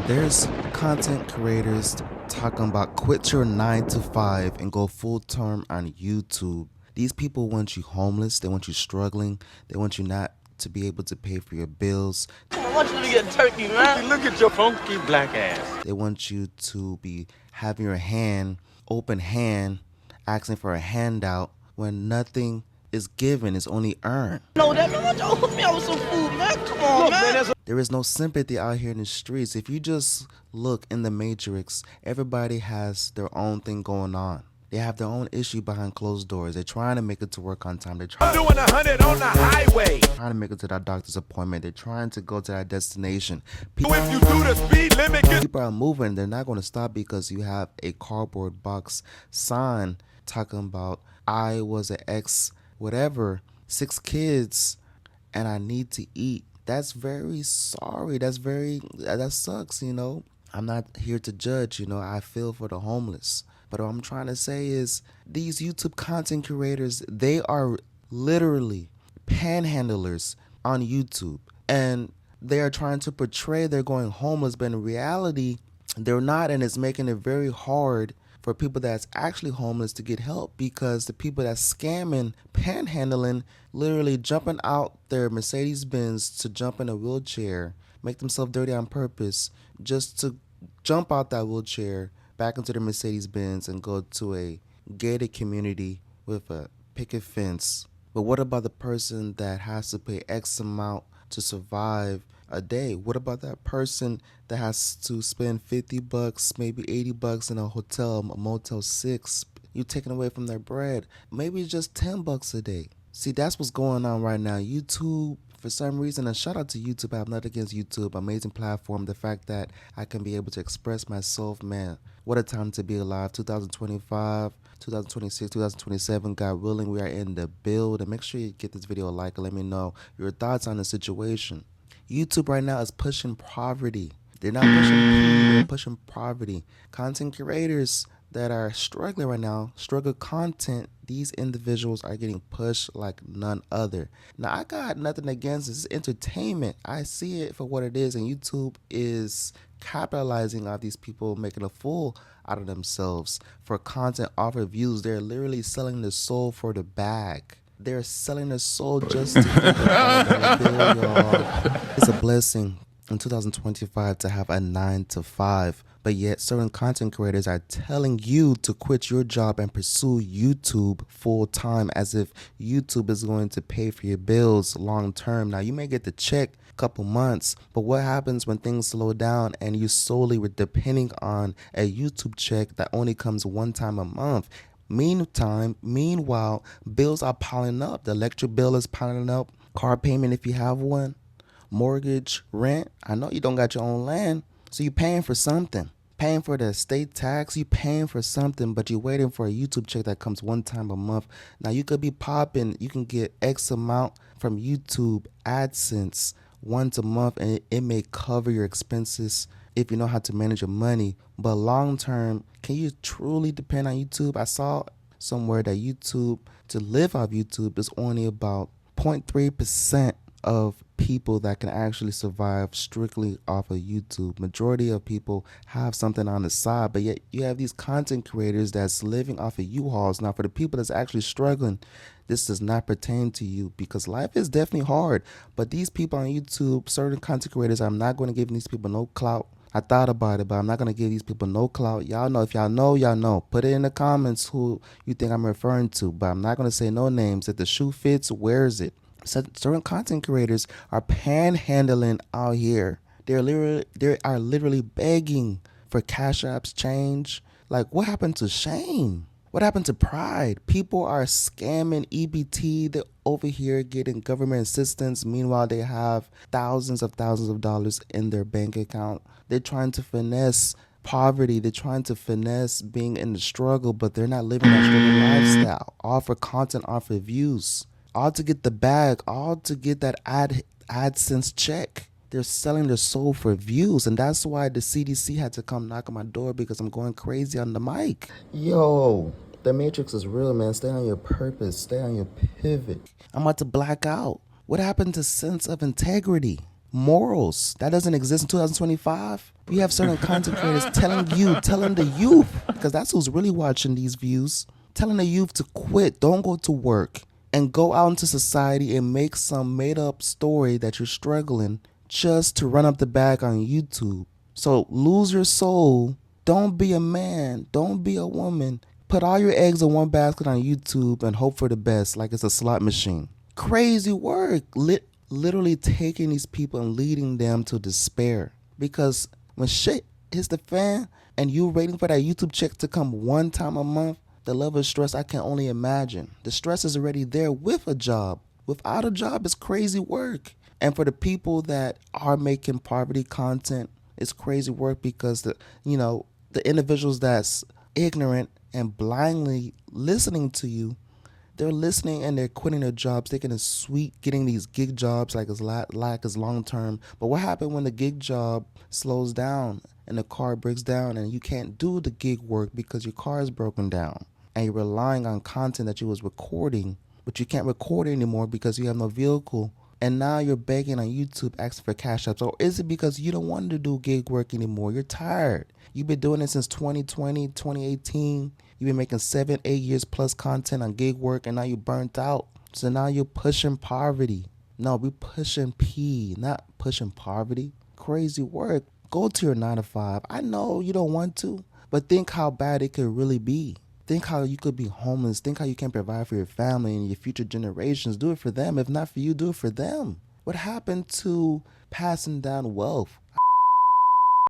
There's content creators talking about quit your 9 to 5 and go full term on YouTube. These people want you homeless, they want you struggling, they want you not to be able to pay for your bills. I want you to get turkey, man. Look at your funky black ass. They want you to be having your hand, open hand, asking for a handout when nothing is given, it's only earned. No, that man, why don't you hook me up with some food, man? Come on, man. There is no sympathy out here in the streets. If you just look in the Matrix, everybody has their own thing going on. They have their own issue behind closed doors. They're trying to make it to work on time. They're trying doing 100 on the highway. to make it to that doctor's appointment. They're trying to go to that destination. If you do the speed limit, People are moving. They're not going to stop because you have a cardboard box sign talking about I was an ex whatever, 6 kids, and I need to eat. That's very sorry. That sucks, you know. I'm not here to judge, you know. I feel for the homeless. But what I'm trying to say is these YouTube content creators, they are literally panhandlers on YouTube. And they are trying to portray they're going homeless, but in reality, they're not, and it's making it very hard for people that's actually homeless to get help because the people that's scamming, panhandling, literally jumping out their Mercedes Benz to jump in a wheelchair, make themselves dirty on purpose just to jump out that wheelchair back into the Mercedes Benz and go to a gated community with a picket fence. But what about the person that has to pay X amount to survive a day? What about that person that has to spend $50, maybe $80 in a hotel, a Motel 6? You taking away from their bread. Maybe it's just $10 a day. See, that's what's going on right now. YouTube, for some reason, and shout out to YouTube. I have nothing against YouTube. Amazing platform. The fact that I can be able to express myself, man, what a time to be alive. 2025, 2026, 2027, God willing, we are in the build. And make sure you get this video a like and let me know your thoughts on the situation. YouTube right now is pushing poverty. They're not pushing peace, they're pushing poverty. Content creators that are struggling right now, struggle content, these individuals are getting pushed like none other. Now, I got nothing against this. It's entertainment. I see it for what it is, and YouTube is capitalizing on these people, making a fool out of themselves for content, offer views. They're literally selling their soul for the bag. They're selling their soul just to get a bill, y'all. It's a blessing in 2025 to have a 9 to 5, but yet certain content creators are telling you to quit your job and pursue YouTube full time as if YouTube is going to pay for your bills long term. Now, you may get the check a couple months, but what happens when things slow down and you solely were depending on a YouTube check that only comes one time a month? Meanwhile, bills are piling up. The electric bill is piling up. Car payment if you have one. Mortgage, rent. I know you don't got your own land, so you're paying for something. Paying for the estate tax. You're paying for something, but you're waiting for a YouTube check that comes one time a month. Now, you could be popping. You can get X amount from YouTube AdSense once a month, and it may cover your expenses if you know how to manage your money. But long term, can you truly depend on YouTube? I saw somewhere that YouTube, to live off YouTube, is only about 0.3% of people that can actually survive strictly off of YouTube. Majority of people have something on the side, but yet you have these content creators that's living off of U-Hauls. Now, for the people that's actually struggling, this does not pertain to you because life is definitely hard. But these people on YouTube, certain content creators, I'm not going to give these people no clout. I thought about it, but I'm not going to give these people no clout. Y'all know. If y'all know, y'all know. Put it in the comments who you think I'm referring to, but I'm not going to say no names. If the shoe fits, wears it. Certain content creators are panhandling out here. They are literally begging for Cash App's change. Like, what happened to shame? What happened to pride? People are scamming EBT. They're over here getting government assistance. Meanwhile, they have thousands of dollars in their bank account. They're trying to finesse poverty. They're trying to finesse being in the struggle, but they're not living that struggle lifestyle. All for content, all for views. All to get the bag, all to get that AdSense check. They're selling their soul for views, and that's why the CDC had to come knock on my door because I'm going crazy on the mic. Yo, the Matrix is real, man. Stay on your purpose. Stay on your pivot. I'm about to black out. What happened to sense of integrity? morals. That doesn't exist in 2025. You have certain content creators telling the youth, because that's who's really watching these views, telling the youth to quit, don't go to work, and go out into society and make some made up story that you're struggling just to run up the bag on YouTube. So lose your soul. Don't be a man. Don't be a woman. Put all your eggs in one basket on YouTube and hope for the best like it's a slot machine. Crazy work. Literally taking these people and leading them to despair. Because when shit hits the fan and you're waiting for that YouTube check to come one time a month, the level of stress I can only imagine. The stress is already there with a job. Without a job, it's crazy work. And for the people that are making poverty content, it's crazy work because the individuals that's ignorant and blindly listening to you, they're listening and they're quitting their jobs, thinking it's sweet getting these gig jobs like it's long term. But what happened when the gig job slows down and the car breaks down and you can't do the gig work because your car is broken down and you're relying on content that you was recording, but you can't record it anymore because you have no vehicle. And now you're begging on YouTube asking for cash apps. Or is it because you don't want to do gig work anymore? You're tired. You've been doing it since 2020, 2018. You've been making 7-8 years plus content on gig work and now you're burnt out. So now you're pushing poverty. No, we're pushing P, not pushing poverty. Crazy work. Go to your 9 to 5. I know you don't want to, but think how bad it could really be. Think how you could be homeless. Think how you can provide for your family and your future generations. Do it for them. If not for you, do it for them. What happened to passing down wealth?